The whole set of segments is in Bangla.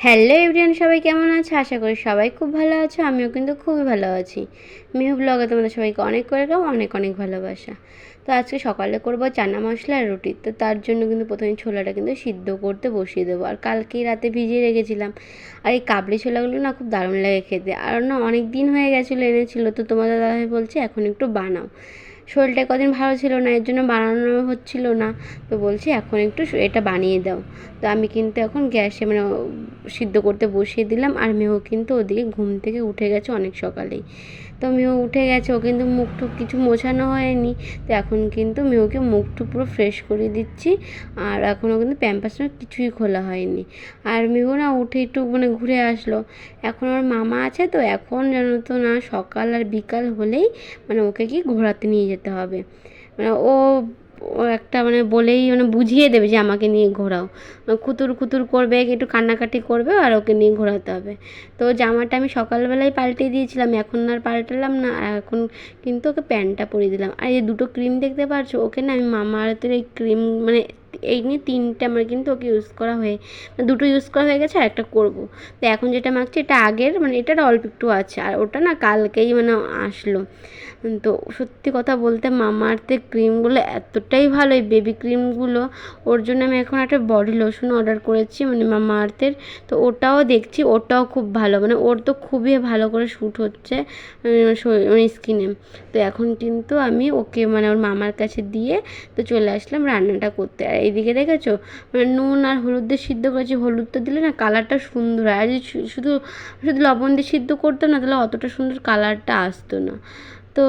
হ্যালো এভরিওয়ান, সবাই কেমন আছে? আশা করি সবাই খুব ভালো আছো। আমিও কিন্তু খুবই ভালো আছি। মিহু ব্লগে তোমাদের সবাইকে অনেক অনেক অনেক ভালোবাসা। তো আজকে সকালে করবো চানা মশলা আর রুটি। তো তার জন্য কিন্তু প্রথমে ছোলাটা কিন্তু সিদ্ধ করতে বসিয়ে দেবো। আর কালকেই রাতে ভিজিয়ে রেখেছিলাম। আর এই কাবলি ছোলাগুলো না খুব দারুণ লাগে খেতে। আর না অনেক দিন হয়ে গেছিলো, এনেছিল। তো তোমাদের দাদাভাই বলছে এখন একটু বানাও। শরীরটা কদিন ভালো ছিল না, এর জন্য বানানো হচ্ছিল না। তো বলছি এখন একটু এটা বানিয়ে দাও। তো আমি কিন্তু এখন গ্যাসে মানে সিদ্ধ করতে বসিয়ে দিলাম। আর মেয়েও কিন্তু ওদিকে ঘুম থেকে উঠে গেছে অনেক সকালেই। তো মেয়েও উঠে গেছে, ও কিন্তু মুখ টুক কিছু মোছানো হয়নি। তো এখন কিন্তু মেয়েকে মুখটুক পুরো ফ্রেশ করে দিচ্ছি। আর এখনও কিন্তু প্যাম্পাসটা কিছুই খোলা হয়নি। আর মেয়েও না উঠে একটু মানে ঘুরে আসলো। এখন ওর মামা আছে, তো এখন জানো তো না সকাল আর বিকাল হলেই মানে ওকে কি ঘোরাতে নিয়ে যেতে হবে। মানে ও ও একটা মানে বলেই মানে বুঝিয়ে দেবে যে আমাকে নিয়ে ঘোরাও। কুতুর কুতুর করবে, একটু কান্নাকাটি করবে, আর ওকে নিয়ে ঘোরাতে হবে। তো জামাটা আমি সকালবেলায় পাল্টে দিয়েছিলাম, এখন আর পাল্টালাম না। আর এখন কিন্তু ওকে প্যান্টটা পরিয়ে দিলাম। আর এই দুটো ক্রিম দেখতে পাচ্ছ, ওকে না আমি মামা আর্থের এই ক্রিম মানে এই নিয়ে 3টে আমার কিন্তু ওকে ইউজ করা হয়ে দুটো ইউজ করা হয়ে গেছে, আর একটা করবো। তো এখন যেটা মাখছি এটা আগের মানে এটার অল্প একটু আছে, আর ওটা না কালকেই মানে আসলো। তো সত্যি কথা বলতে মামা আর্থের ক্রিমগুলো এতটাই ভালো, এই বেবি ক্রিমগুলো। ওর জন্য আমি এখন একটা বডি লোশন অর্ডার করেছি মানে মামা আর্থের। তো ওটাও দেখছি, ওটাও খুব ভালো, মানে ওর তো খুবই ভালো করে শ্যুট হচ্ছে মানে স্কিনে। তো এখন কিন্তু আমি ওকে মানে ওর মামার কাছে দিয়ে তো চলে আসলাম রান্নাটা করতে। আর এইদিকে দেখেছো মানে নুন আর হলুদ দিয়ে সিদ্ধ করেছি। হলুদটা দিলে না কালারটা সুন্দর হয়। আর যদি শুধু শুধু লবণ দিয়ে সিদ্ধ করতো না, তাহলে অতটা সুন্দর কালারটা আসতো না। তো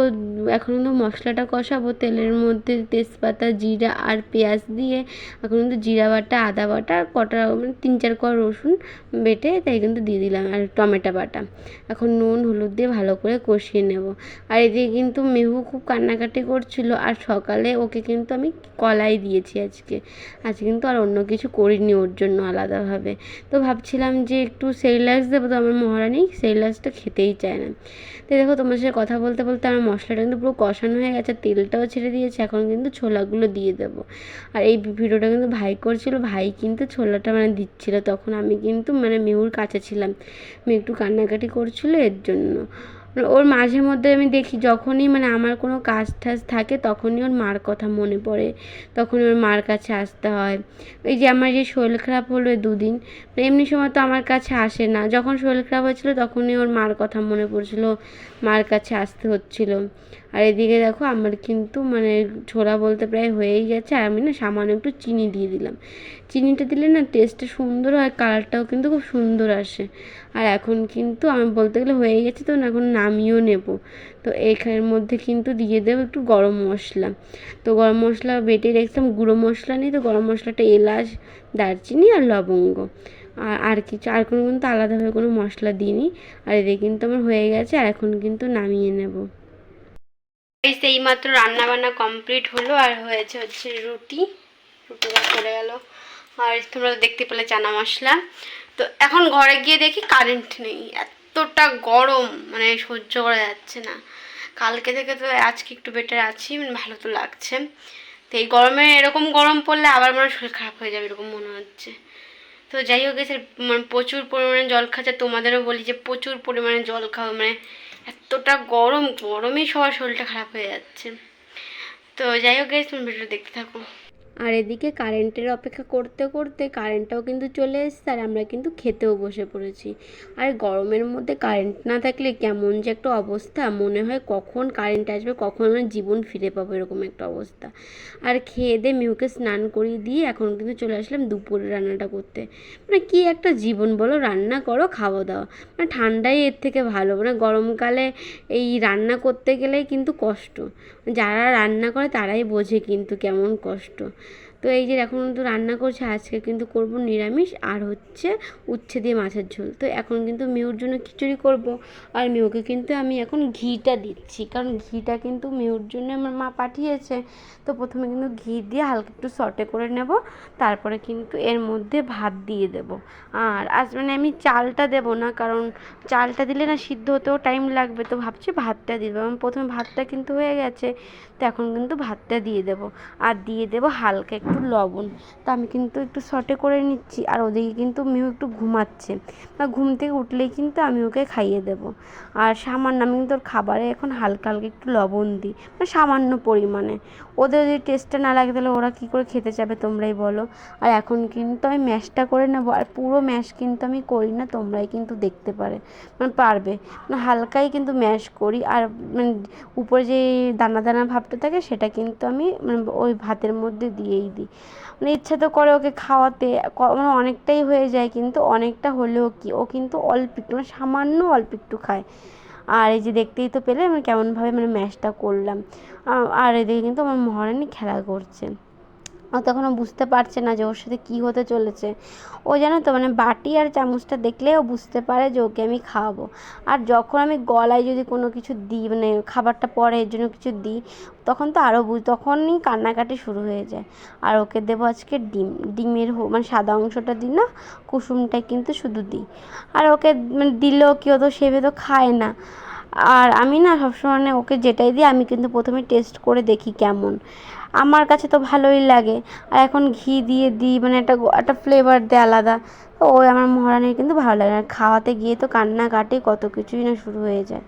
এখন কিন্তু মশলাটা কষাবো। তেলের মধ্যে তেজপাতা, জিরা আর পেঁয়াজ দিয়ে এখন কিন্তু জিরা বাটা, আদা বাটা আর কটা মানে 3-4 কোয়া রসুন বেটে তাই কিন্তু দিয়ে দিলাম, আর টমেটো বাটা। এখন নুন হলুদ দিয়ে ভালো করে কষিয়ে নেব। আর এদিকে কিন্তু মেহু খুব কান্নাকাটি করছিল। আর সকালে ওকে কিন্তু আমি কলাই দিয়েছি আজকে। কিন্তু আর অন্য কিছু করিনি ওর জন্য আলাদাভাবে। তো ভাবছিলাম যে একটু সেরিল্যাক্স দেবো, তো আমার মহারানী সেরিল্যাক্সটা খেতেই চায় না। তো দেখো তোমার সাথে কথা বলতে বলতে আমার মশলাটা কিন্তু পুরো কষানো হয়ে গেছে, তেলটাও ছেড়ে দিয়েছে। এখন কিন্তু ছোলাগুলো দিয়ে দেবো। আর এই ভিডিওটা কিন্তু ভাই করছিল, ভাই কিন্তু ছোলাটা মানে দিচ্ছিলো। তখন আমি কিন্তু মানে মেহুর কাছে ছিলাম, মেয়ে একটু কান্নাকাটি করছিলো এর জন্য। ওর মাঝে মধ্যে আমি দেখি যখনই মানে আমার কোনো কাজ টাজ থাকে তখনই ওর মার কথা মনে পড়ে, তখন ওর মার কাছে আসতে হয়। এই যে আমার যে শরীর খারাপ হলো 2 দিন, এমনি সময় তো আমার কাছে আসে না। যখন শরীর খারাপ হয়েছিলো তখনই ওর মার কথা মনে পড়ছিলো, মার কাছে আসতে হচ্ছিলো। আর এদিকে দেখো আমার কিন্তু মানে ছোলা বলতে প্রায় হয়েই গেছে। আর আমি না সামান্য একটু চিনি দিয়ে দিলাম। চিনিটা দিলে না টেস্টটা সুন্দর হয়, কালারটাও কিন্তু খুব সুন্দর আসে। আর এখন কিন্তু আমি বলতে গেলে হয়ে গেছে, তো এখন নামিয়েও নেব। তো এইখানের মধ্যে কিন্তু দিয়ে দেবো একটু গরম মশলা। তো গরম মশলা বেটে রেখেছিলাম, গুঁড়ো মশলা নিয়ে। তো গরম মশলাটা এলাচ, দারচিনি আর লবঙ্গ, আর কিছু আর কোনো কিন্তু আলাদাভাবে কোনো মশলা দিইনি। আর এদিকে কিন্তু আমার হয়ে গেছে, আর এখন কিন্তু নামিয়ে নেব। এই মাত্র রান্না বান্না কমপ্লিট হলো, আর হচ্ছে রুটিটা চলে গেল। আর তোমরা দেখতে পেলে চানা মশলা। তো এখন ঘরে গিয়ে দেখি কারেন্ট নেই, এতটা গরম মানে সহ্য করা যাচ্ছে না। কালকে থেকে তো আজকে একটু বেটার আছি, মানে ভালো তো লাগছে। তো এই গরমে এরকম গরম পড়লে আবার মনে শরীর খারাপ হয়ে যাবে এরকম মনে হচ্ছে। তো যাই হোক এসে মানে প্রচুর পরিমাণে জল খাচ্ছে। তোমাদেরও বলি যে প্রচুর পরিমাণে জল খাও, মানে এতটা গরমেই সবার শরীরটা খারাপ হয়ে যাচ্ছে। তো যাই হোক গাইস, তুমি ভিডিও দেখতে থাকো। আর এদিকে কারেন্টের অপেক্ষা করতে করতে কারেন্টটাও কিন্তু চলে এসেছে, আর আমরা কিন্তু খেতেও বসে পড়েছি। আর গরমের মধ্যে কারেন্ট না থাকলে কেমন যে একটা অবস্থা, মনে হয় কখন কারেন্ট আসবে, কখন আমরা জীবন ফিরে পাবো, এরকম একটা অবস্থা। আর খেয়ে দিয়ে মিহুকে স্নান করিয়ে দিয়ে এখন কিন্তু চলে আসলাম দুপুরে রান্নাটা করতে। মানে কি একটা জীবন বলো, রান্না করো খাওয়া দাওয়া। মানে ঠান্ডাই এর থেকে ভালো, মানে গরমকালে এই রান্না করতে গেলেই কিন্তু কষ্ট। যারা রান্না করে তারাই বোঝে কিন্তু কেমন কষ্ট। তো এই যে এখন কিন্তু রান্না করছে, আজকে কিন্তু করব নিরামিষ, আর হচ্ছে উচ্ছে দিয়ে মাছের ঝোল। তো এখন কিন্তু মিউর জন্য খিচুড়ি করব। আর মিউকে কিন্তু আমি এখন ঘিটা দিচ্ছি, কারণ ঘিটা কিন্তু মিউর জন্য আমার মা পাঠিয়েছে। তো প্রথমে কিন্তু ঘি দিয়ে হালকা একটু সটে করে নেব, তারপরে কিন্তু এর মধ্যে ভাত দিয়ে দেব। আর আজ মানে আমি চালটা দেব না, কারণ চালটা দিলে না সিদ্ধ হতেও টাইম লাগবে। তো ভাবছি ভাতটা দিয়ে দেবো। প্রথমে ভাতটা কিন্তু হয়ে গেছে, তো এখন কিন্তু ভাতটা দিয়ে দেবো। আর দিয়ে দেবো হালকা একটু একটু লবণ। তো আমি কিন্তু একটু সটে করে নিচ্ছি, আর ওদিকে কিন্তু মিহু একটু ঘুমাচ্ছে। ঘুম থেকে উঠলেই কিন্তু আমি ওকে খাইয়ে দেবো। আর সামান্য আমি কিন্তু ওর খাবারে এখন হালকা হালকা একটু লবণ দিই, সামান্য পরিমাণে। ওদের যদি টেস্টটা না লাগে তাহলে ওরা কী করে খেতে চাবে তোমরাই বলো। আর এখন কিন্তু আমি ম্যাশটা করে নেবো, আর পুরো ম্যাশ কিন্তু আমি করি না, তোমরাই কিন্তু দেখতে পারবে। হালকাই কিন্তু ম্যাশ করি, আর উপরে যে দানা দানা ভাবটা থাকে সেটা কিন্তু আমি ওই ভাতের মধ্যে দিয়েই দিই। ইচ্ছা তো করে ওকে খাওয়াতে, অনেকটাই হয়ে যায়, কিন্তু অনেকটা হলেও কি, ও কিন্তু অল্প একটু সামান্য অল্প একটু খায়। আর এই যে দেখতেই তো পেলে আমি কেমনভাবে ম্যাশটা করলাম। আর এদিকে কিন্তু আমার মহারানী খেলা করছে। ও তখনও বুঝতে পারছে না যে ওর সাথে কী হতে চলেছে। ও জানো তো বাটি আর চামচটা দেখলে ও বুঝতে পারে যে ওকে আমি খাওয়াবো। আর যখন আমি গলায় যদি কোনো কিছু দিই, খাবারটা পরে এর জন্য কিছু দিই, তখন তো আরও তখনই কান্নাকাটি শুরু হয়ে যায়। আর ওকে দেবো আজকে ডিমের সাদা অংশটা দিই না, কুসুমটাই কিন্তু শুধু দিই। আর ওকে দিলেও কি, ও তো সেভাবে তো খায় না। আর আমি না সবসময় ওকে যেটাই দিই আমি কিন্তু প্রথমে টেস্ট করে দেখি কেমন। আমার কাছে তো ভালোই লাগে। আর এখন ঘি দিয়ে দিই, একটা ফ্লেভার দেয় আলাদা। তো ওই আমার মহারানীর কিন্তু ভালো লাগে। আর খাওয়াতে গিয়ে তো কান্নাকাটি কত কিছুই না শুরু হয়ে যায়।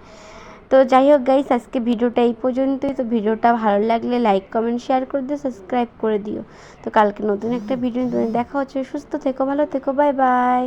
তো যাই হোক গাইস, আজকে ভিডিওটা এই পর্যন্তই। তো ভিডিওটা ভালো লাগলে লাইক কমেন্ট শেয়ার করে দিও, সাবস্ক্রাইব করে দিও। তো কালকে নতুন একটা ভিডিও দেখা হচ্ছে। সুস্থ থেকো, ভালো থেকো, বাই বাই।